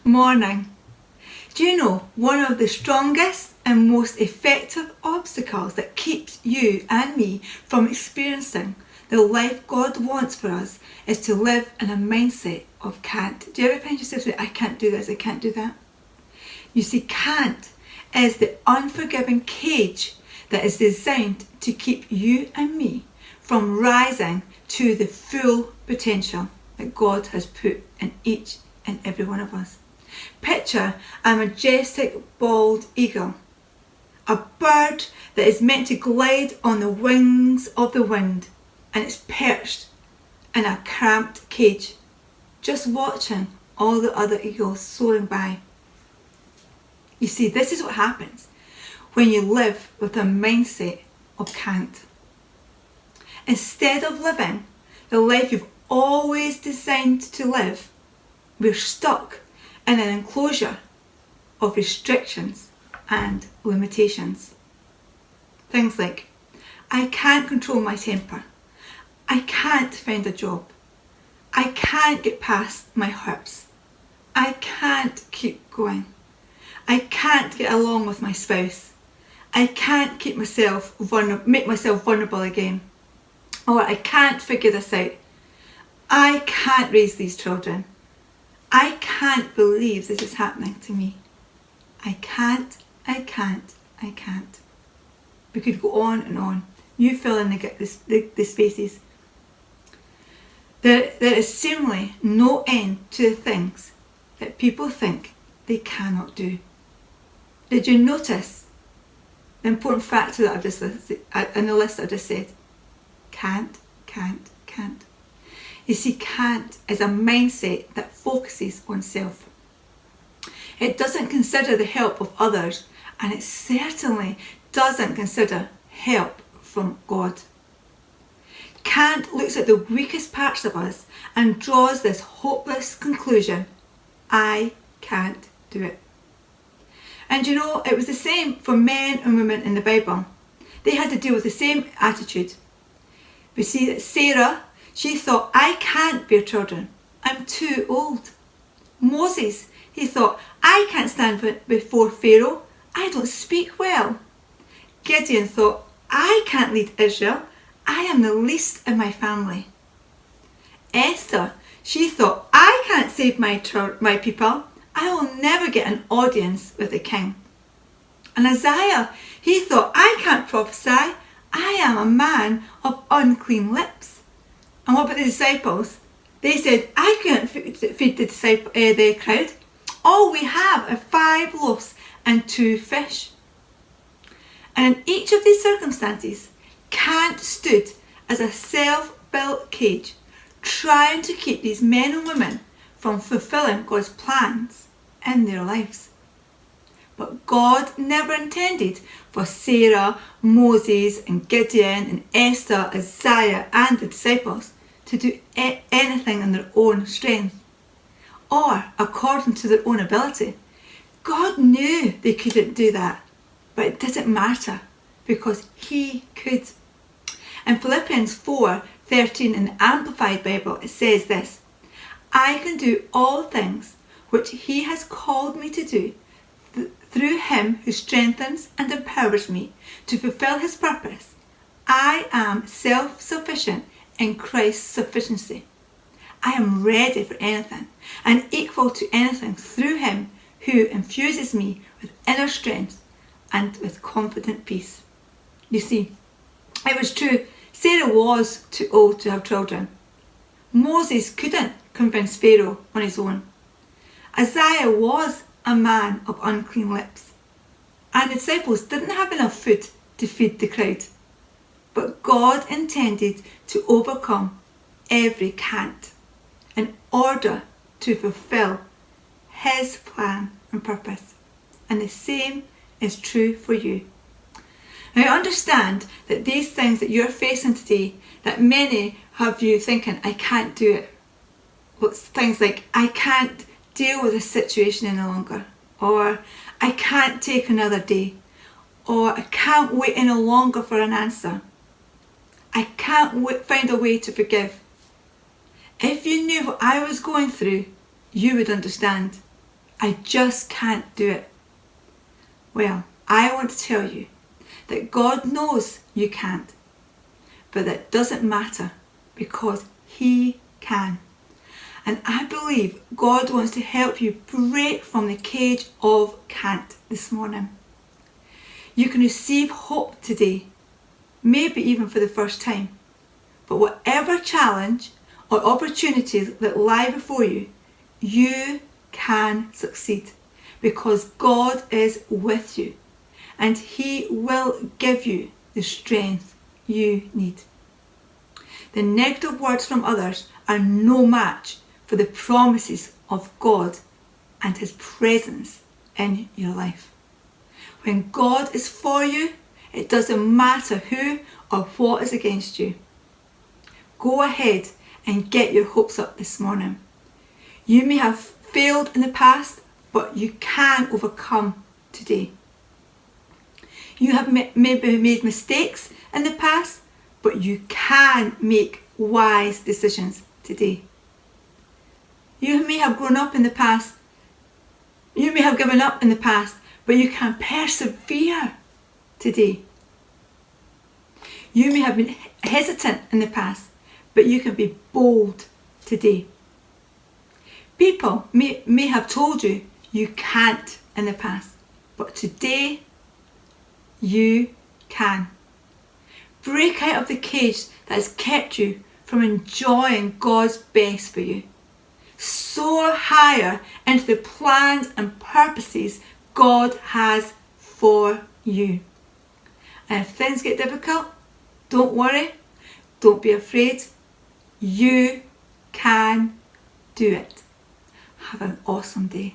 Morning. Do you know one of the strongest and most effective obstacles that keeps you and me from experiencing the life God wants for us is to live in a mindset of can't. Do you ever find yourself saying, I can't do this, I can't do that? You see, can't is the unforgiving cage that is designed to keep you and me from rising to the full potential that God has put in each and every one of us. Picture a majestic bald eagle, a bird that is meant to glide on the wings of the wind, and it's perched in a cramped cage, just watching all the other eagles soaring by. You see, this is what happens when you live with a mindset of can't. Instead of living the life you've always designed to live, we're stuck in an enclosure of restrictions and limitations. Things like, I can't control my temper. I can't find a job. I can't get past my hurts. I can't keep going. I can't get along with my spouse. I can't make myself vulnerable again. Or I can't figure this out. I can't raise these children. I can't believe this is happening to me. I can't. We could go on and on. You fill in the spaces. There is seemingly no end to the things that people think they cannot do. Did you notice the important factor that I've just listed, in the list I've just said? Can't. You see, can't is a mindset that focuses on self. It doesn't consider the help of others, and it certainly doesn't consider help from God. Can't looks at the weakest parts of us and draws this hopeless conclusion: I can't do it. And you know, it was the same for men and women in the Bible. They had to deal with the same attitude. We see that Sarah, she thought, I can't bear children. I'm too old. Moses, he thought, I can't stand before Pharaoh. I don't speak well. Gideon thought, I can't lead Israel. I am the least in my family. Esther, she thought, I can't save my people. I will never get an audience with the king. And Isaiah, he thought, I can't prophesy. I am a man of unclean lips. And what about the disciples? They said, I can't feed the crowd. All we have are 5 loaves and 2 fish. And in each of these circumstances, can't stood as a self-built cage, trying to keep these men and women from fulfilling God's plans in their lives. But God never intended for Sarah, Moses and Gideon and Esther, Isaiah and the disciples to do anything in their own strength or according to their own ability. God knew they couldn't do that, but it didn't matter because He could. In Philippians 4:13 in the Amplified Bible, it says this: I can do all things which He has called me to do through Him who strengthens and empowers me to fulfill His purpose. I am self-sufficient in Christ's sufficiency. I am ready for anything and equal to anything through Him who infuses me with inner strength and with confident peace. You see, it was true, Sarah was too old to have children. Moses couldn't convince Pharaoh on his own. Isaiah was a man of unclean lips. And the disciples didn't have enough food to feed the crowd. But God intended to overcome every can't in order to fulfill His plan and purpose. And the same is true for you. Now, I understand that these things that you're facing today, that many have you thinking, I can't do it. Well, it's things like, I can't deal with this situation any longer, or I can't take another day, or I can't wait any longer for an answer. I can't find a way to forgive. If you knew what I was going through, you would understand. I just can't do it. Well, I want to tell you that God knows you can't, but that doesn't matter because He can. And I believe God wants to help you break from the cage of can't this morning. You can receive hope today, maybe even for the first time. But whatever challenge or opportunities that lie before you, you can succeed because God is with you and He will give you the strength you need. The negative words from others are no match for the promises of God and His presence in your life. When God is for you, it doesn't matter who or what is against you. Go ahead and get your hopes up this morning. You may have failed in the past, but you can overcome today. You have maybe made mistakes in the past, but you can make wise decisions today. You may have grown up in the past. You may have given up in the past, but you can persevere today. You may have been hesitant in the past, but you can be bold today. People may have told you you can't in the past, but today you can. Break out of the cage that has kept you from enjoying God's best for you. Soar higher into the plans and purposes God has for you. And if things get difficult, don't worry, don't be afraid. You can do it. Have an awesome day.